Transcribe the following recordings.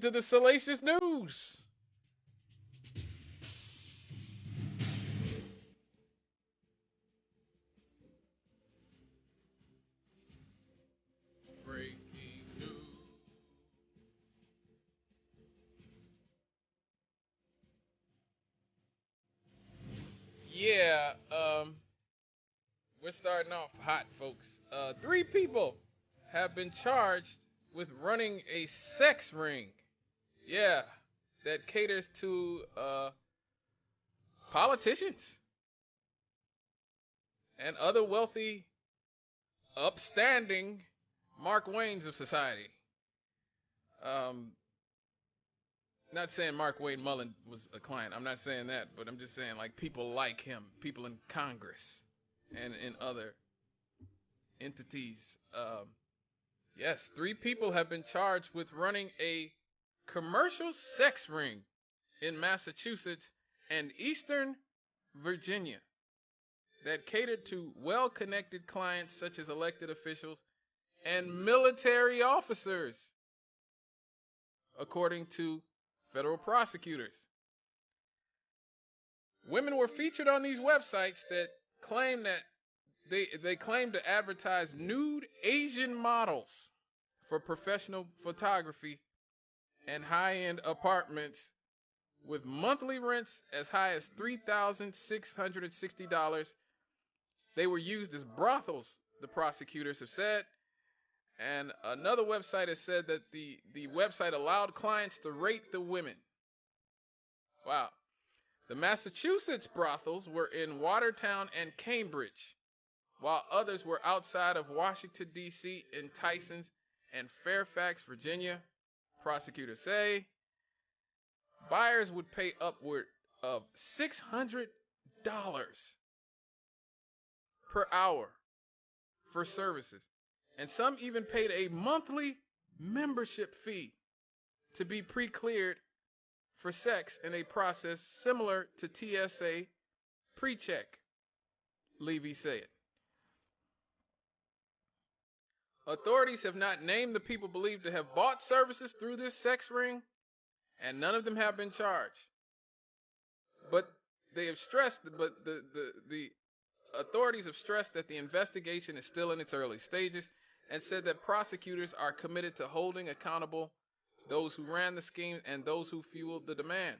To the salacious news. Breaking news. Yeah, we're starting off hot, folks. Three people have been charged with running a sex ring. Yeah, that caters to politicians and other wealthy, upstanding Mark Waynes of society. Um, Not saying Mark Wayne Mullen was a client. I'm not saying that, but I'm just saying like people like him, people in Congress and in other entities. Um, yes, three people have been charged with running a commercial sex ring in Massachusetts and Eastern Virginia that catered to well-connected clients such as elected officials and military officers, according to federal prosecutors. Women were featured on these websites that claim that they claim to advertise nude Asian models for professional photography and high-end apartments with monthly rents as high as $3,660. They were used as brothels, the prosecutors have said. And another website has said that the website allowed clients to rate the women. Wow. The Massachusetts brothels were in Watertown and Cambridge, while others were outside of Washington, D.C. in Tysons and Fairfax, Virginia. Prosecutors say buyers would pay upward of $600 per hour for services, and some even paid a monthly membership fee to be pre-cleared for sex in a process similar to TSA pre-check, Levy said. Authorities have not named the people believed to have bought services through this sex ring, and none of them have been charged. But they have stressed, but the authorities have stressed that the investigation is still in its early stages and said that prosecutors are committed to holding accountable those who ran the scheme and those who fueled the demand.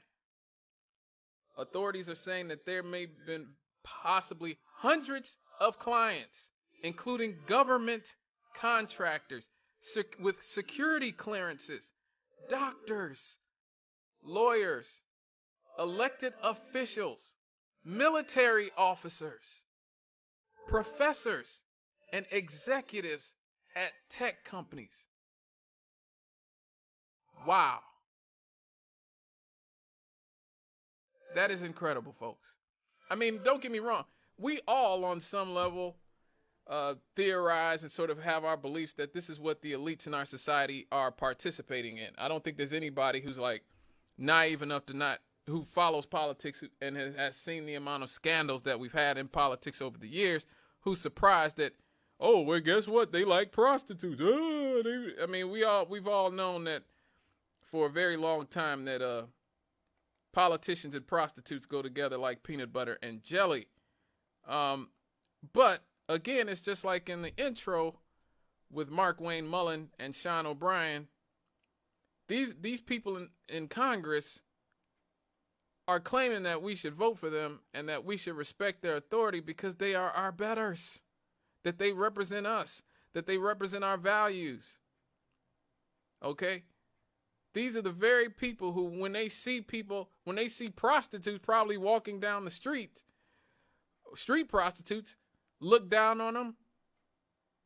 Authorities are saying that there may have been possibly hundreds of clients, including government contractors with security clearances, doctors, lawyers, elected officials, military officers, professors, and executives at tech companies. Wow. That is incredible, folks. I mean, don't get me wrong. We all, on some level, theorize and sort of have our beliefs that this is what the elites in our society are participating in. I don't think there's anybody who's like naive enough to not, who follows politics and has seen the amount of scandals that we've had in politics over the years, who's surprised that, oh, well, guess what? They like prostitutes. I mean, we've all known that for a very long time that politicians and prostitutes go together like peanut butter and jelly. But again, it's just like in the intro with Mark Wayne Mullen and Sean O'Brien. These people in Congress are claiming that we should vote for them and that we should respect their authority because they are our betters, that they represent us, that they represent our values. Okay? These are the very people who, when they see prostitutes probably walking down the street prostitutes, look down on them,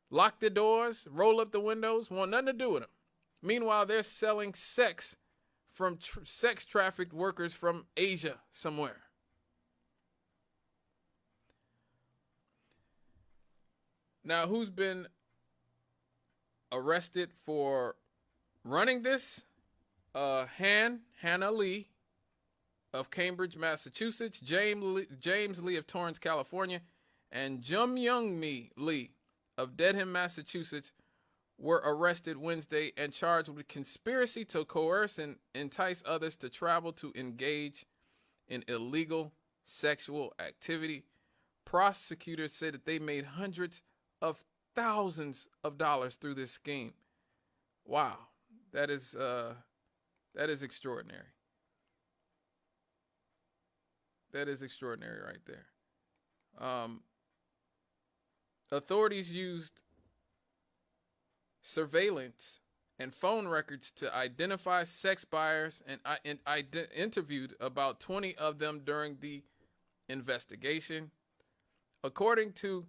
lock the doors, roll up the windows, want nothing to do with them. Meanwhile, they're selling sex from sex trafficked workers from Asia somewhere. Now, who's been arrested for running this? Hannah Lee of Cambridge, Massachusetts, James Lee of Torrance, California, and Jum Young Mi Lee of Dedham, Massachusetts were arrested Wednesday and charged with conspiracy to coerce and entice others to travel to engage in illegal sexual activity. Prosecutors say that they made hundreds of thousands of dollars through this scheme. Wow, that is extraordinary. That is extraordinary right there. Authorities used surveillance and phone records to identify sex buyers and interviewed about 20 of them during the investigation. According to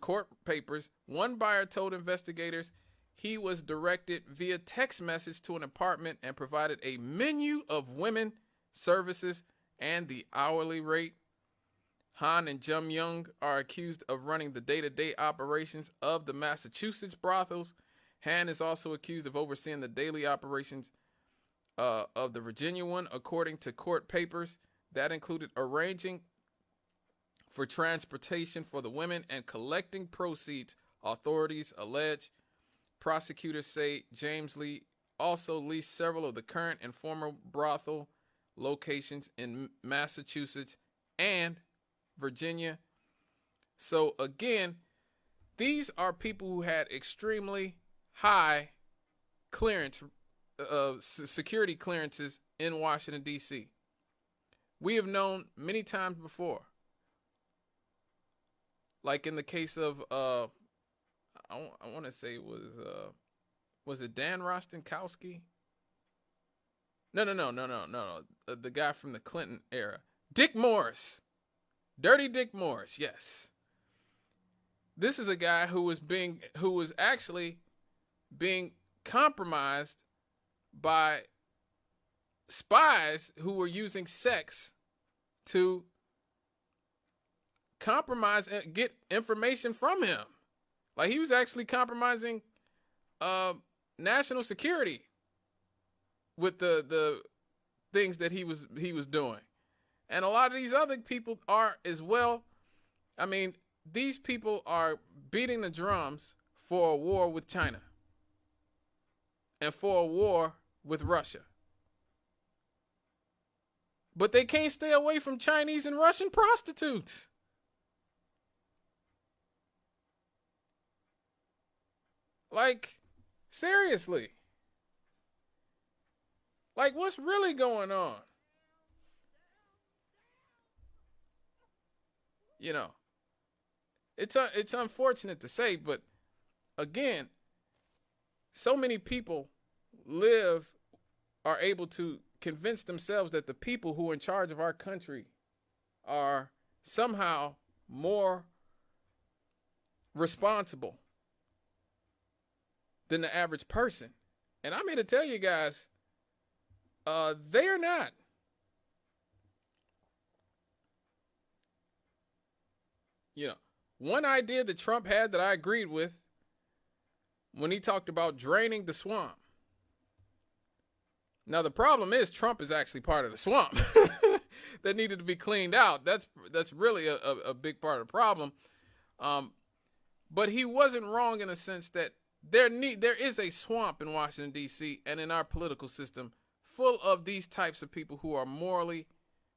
court papers, one buyer told investigators he was directed via text message to an apartment and provided a menu of women services and the hourly rate. Han and Jum Young are accused of running the day-to-day operations of the Massachusetts brothels. Han is also accused of overseeing the daily operations of the Virginia one, according to court papers. That included arranging for transportation for the women and collecting proceeds, authorities allege. Prosecutors say James Lee also leased several of the current and former brothel locations in Massachusetts and Virginia. So again, these are people who had extremely high clearance, security clearances in Washington, D.C. We have known many times before, like in the case of, I want to say it was it Dan Rostenkowski? No. The guy from the Clinton era. Dick Morris. Dirty Dick Morris, yes. This is a guy who was actually being compromised by spies who were using sex to compromise and get information from him. Like, he was actually compromising national security with the things that he was doing. And a lot of these other people are as well. I mean, these people are beating the drums for a war with China and for a war with Russia. But they can't stay away from Chinese and Russian prostitutes. Like, seriously. Like, what's really going on? You know, it's unfortunate to say, but again, so many people are able to convince themselves that the people who are in charge of our country are somehow more responsible than the average person. And I'm here to tell you guys, they are not. You know, one idea that Trump had that I agreed with when he talked about draining the swamp. Now, the problem is Trump is actually part of the swamp that needed to be cleaned out. That's really a big part of the problem. But he wasn't wrong in the sense that there is a swamp in Washington, D.C. and in our political system full of these types of people who are morally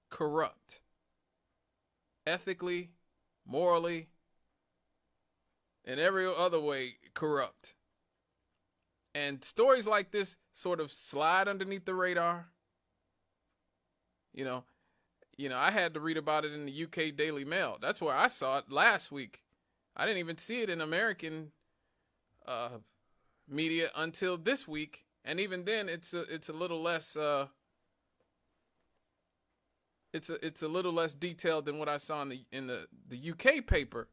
corrupt, ethically, morally, and every other way corrupt. And stories like this sort of slide underneath the radar. You know, I had to read about it in the UK Daily Mail. That's where I saw it last week. I didn't even see it in American media until this week, and even then, it's a little less. It's a little less detailed than what I saw in the UK paper.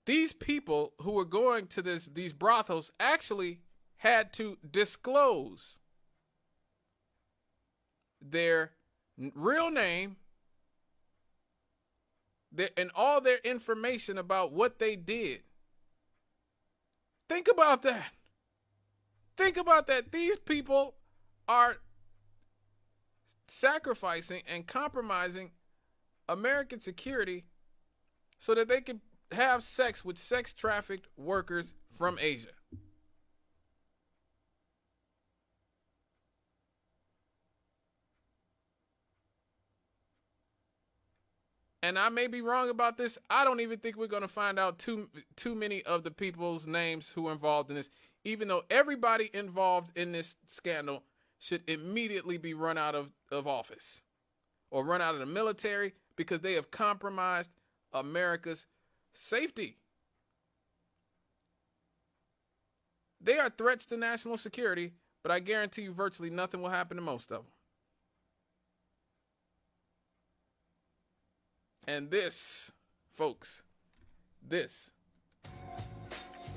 These people who were going to these brothels actually had to disclose their real name and all their information about what they did. Think about that. Think about that. These people are sacrificing and compromising American security so that they could have sex with sex trafficked workers from Asia. And I may be wrong about this. I don't even think we're going to find out too many of the people's names who are involved in this, even though everybody involved in this scandal should immediately be run out of office or run out of the military because they have compromised America's safety. They are threats to national security, but I guarantee you virtually nothing will happen to most of them. And this, folks, this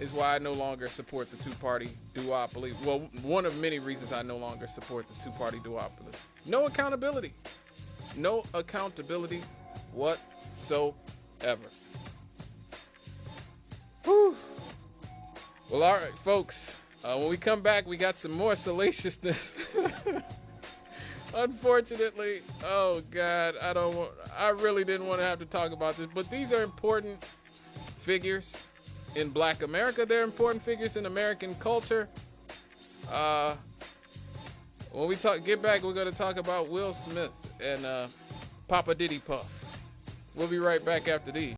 is why I no longer support the two-party duopoly. Well, one of many reasons I no longer support the two-party duopoly. No accountability. No accountability whatsoever. Whew. Well, all right, folks. When we come back, we got some more salaciousness. Unfortunately, oh God, I really didn't want to have to talk about this, but these are important figures in Black America. They're important figures in American culture. When we get back, we're going to talk about Will Smith and Papa Diddy Puff. We'll be right back after these.